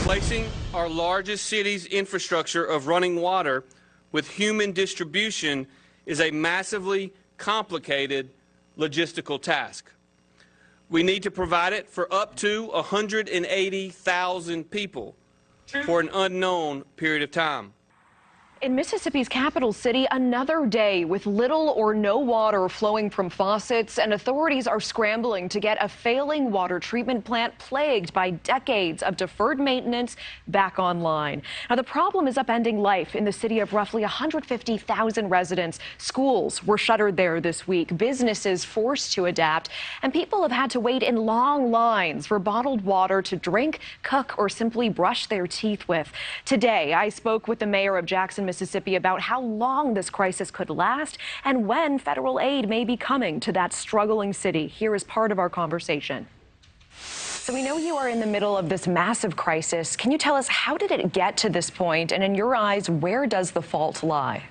Replacing our largest city's infrastructure of running water with human distribution is a massively complicated logistical task. We need to provide it for up to 180,000 people for an unknown period of time. In Mississippi's capital city, another day with little or no water flowing from faucets, and authorities are scrambling to get a failing water treatment plant plagued by decades of deferred maintenance back online. Now, the problem is upending life in the city of roughly 150,000 residents. Schools were shuttered there this week, businesses forced to adapt, and people have had to wait in long lines for bottled water to drink, cook, or simply brush their teeth with. Today, I spoke with the mayor of Jackson, Mississippi, about how long this crisis could last and when federal aid may be coming to that struggling city. Here is part of our conversation. So we know you are in the middle of this massive crisis. Can you tell us, how did it get to this point? And in your eyes, where does the fault lie?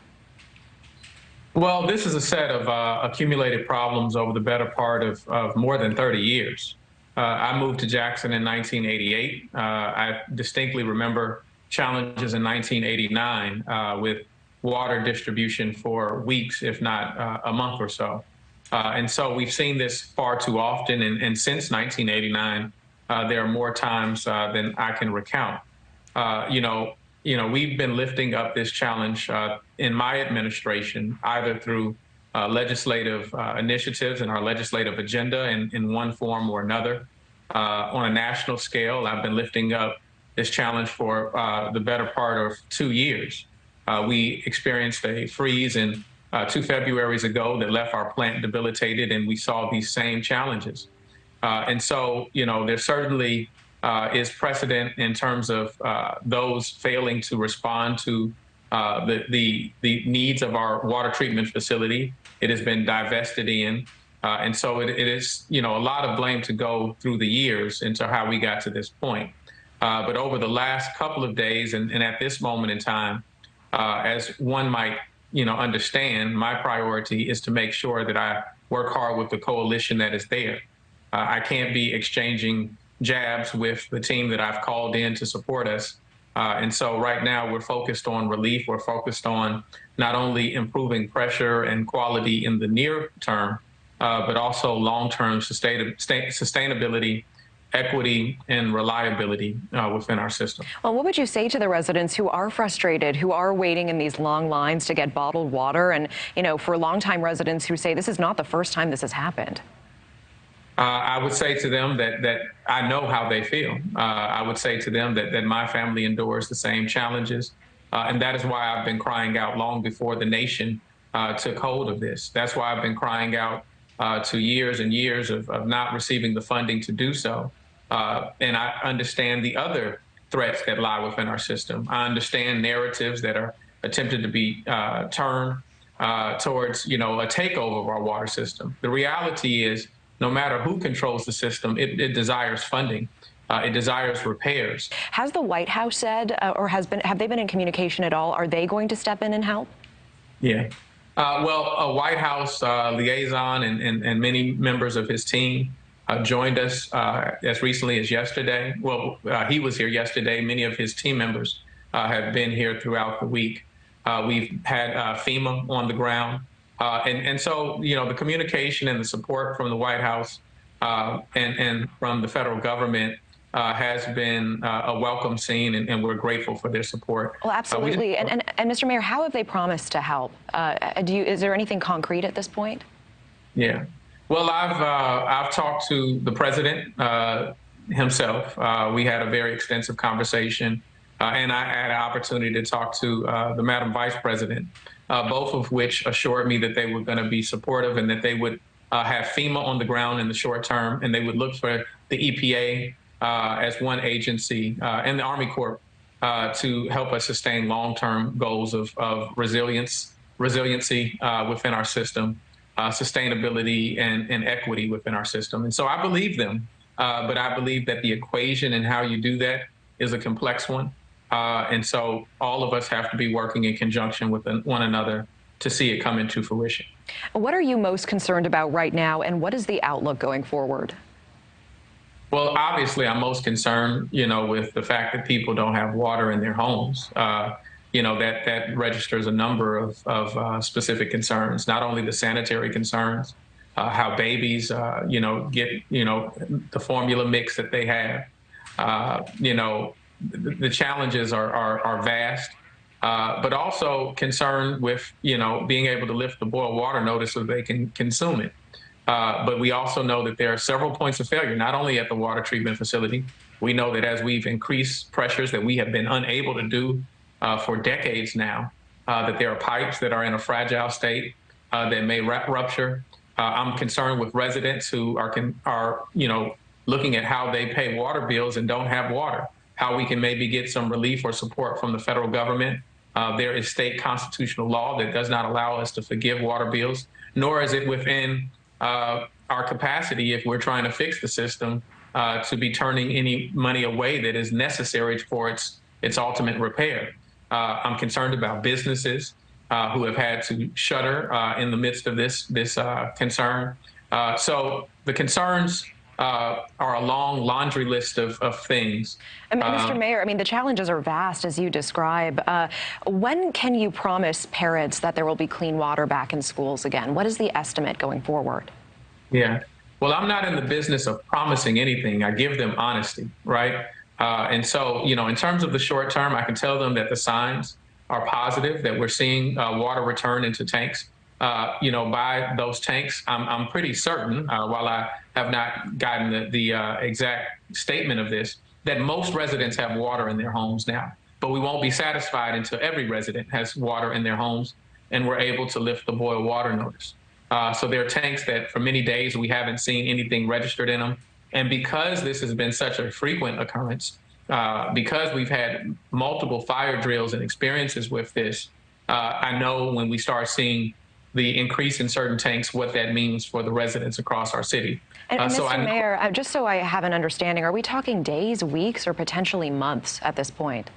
Well, this is a set of accumulated problems over the better part of more than 30 years. I moved to Jackson in 1988. I distinctly remember challenges in 1989 with water distribution for weeks, if not a month or so. And so we've seen this far too often. And since 1989, there are more times than I can recount. We've been lifting up this challenge in my administration, either through legislative initiatives in our legislative agenda in one form or another. On a national scale, I've been lifting up this challenge for the better part of 2 years. We experienced a freeze in 2 Februarys ago that left our plant debilitated, and we saw these same challenges. And so, there certainly is precedent in terms of those failing to respond to the needs of our water treatment facility. It has been divested in. And so it is, a lot of blame to go through the years into how we got to this point. But over the last couple of days and at this moment in time, as one might, understand, my priority is to make sure that I work hard with the coalition that is there. I can't be exchanging jabs with the team that I've called in to support us. And so right now we're focused on relief. We're focused on not only improving pressure and quality in the near term, but also long-term sustainability, equity, and reliability within our system. Well, what would you say to the residents who are frustrated, who are waiting in these long lines to get bottled water, and, for longtime residents who say this is not the first time this has happened? I would say to them that I know how they feel. I would say to them that my family endures the same challenges. And that is why I've been crying out long before the nation took hold of this. That's why I've been crying out to years and years of not receiving the funding to do so. And I understand the other threats that lie within our system. I understand narratives that are attempted to be turned towards, a takeover of our water system. The reality is, no matter who controls the system, it desires funding. It desires repairs. Has the White House said, or have they been in communication at all? Are they going to step in and help? Yeah. Well, a White House liaison and many members of his team joined us as recently as yesterday. Well, he was here yesterday. Many of his team members have been here throughout the week. We've had FEMA on the ground. And so, the communication and the support from the White House and from the federal government has been a welcome scene, and we're grateful for their support. Well, absolutely. And Mr. Mayor, how have they promised to help? Is there anything concrete at this point? Yeah. Well, I've talked to the president himself. We had a very extensive conversation, and I had an opportunity to talk to the Madam Vice President, both of which assured me that they were going to be supportive and that they would have FEMA on the ground in the short term, and they would look for the EPA as one agency and the Army Corps to help us sustain long-term goals of resiliency within our system, sustainability and equity within our system. And so I believe them, but I believe that the equation and how you do that is a complex one. And so all of us have to be working in conjunction with one another to see it come into fruition. What are you most concerned about right now, and what is the outlook going forward? Well, obviously, I'm most concerned, with the fact that people don't have water in their homes. That registers a number of specific concerns, not only the sanitary concerns, how babies, get, the formula mix that they have. The challenges are vast, but also concerned with, being able to lift the boil water notice so they can consume it. But we also know that there are several points of failure, not only at the water treatment facility. We know that as we've increased pressures that we have been unable to do for decades now, that there are pipes that are in a fragile state that may rupture. I'm concerned with residents who are looking at how they pay water bills and don't have water, how we can maybe get some relief or support from the federal government. There is state constitutional law that does not allow us to forgive water bills, nor is it within our capacity, if we're trying to fix the system, to be turning any money away that is necessary for its ultimate repair. I'm concerned about businesses who have had to shutter in the midst of this concern. So the concerns are a long laundry list of things. Mr. Mayor, the challenges are vast, as you describe. When can you promise parents that there will be clean water back in schools again? What is the estimate going forward? Yeah. Well, I'm not in the business of promising anything. I give them honesty, right? And so, in terms of the short term, I can tell them that the signs are positive, that we're seeing water return into tanks. By those tanks, I'm pretty certain, while I have not gotten the exact statement of this, that most residents have water in their homes now. But we won't be satisfied until every resident has water in their homes and we're able to lift the boil water notice. So there are tanks that for many days we haven't seen anything registered in them. And because this has been such a frequent occurrence, because we've had multiple fire drills and experiences with this, I know when we start seeing the increase in certain tanks, what that means for the residents across our city. And Mr. Mayor, just so I have an understanding, are we talking days, weeks, or potentially months at this point?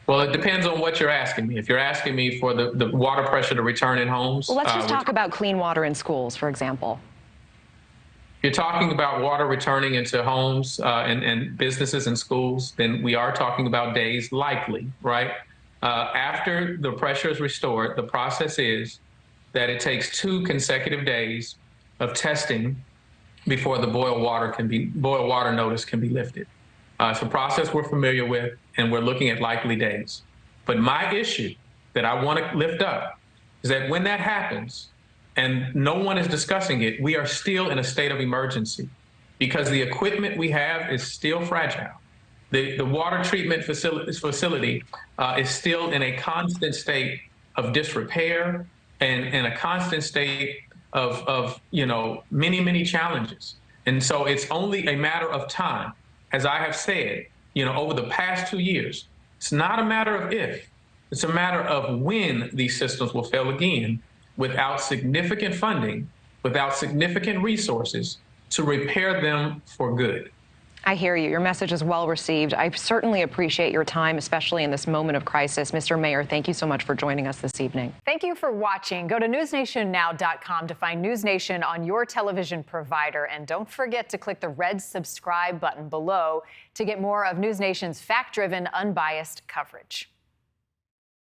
Well, it depends on what you're asking me. If you're asking me for the water pressure to return in homes. Well, let's just talk about clean water in schools, for example. You're talking about water returning into homes and businesses and schools, then we are talking about days likely, right? After the pressure is restored, the process is that it takes 2 consecutive days of testing before the boil water notice can be lifted. It's a process we're familiar with, and we're looking at likely days. But my issue that I want to lift up is that when that happens, and no one is discussing it, we are still in a state of emergency because the equipment we have is still fragile. The water treatment facility is still in a constant state of disrepair and a constant state of many, many challenges. And so it's only a matter of time. As I have said, over the past 2 years, it's not a matter of if, it's a matter of when these systems will fail again without significant funding, without significant resources to repair them for good. I hear you. Your message is well received. I certainly appreciate your time, especially in this moment of crisis. Mr. Mayor, thank you so much for joining us this evening. Thank you for watching. Go to newsnationnow.com to find News Nation on your television provider. And don't forget to click the red subscribe button below to get more of News Nation's fact-driven, unbiased coverage.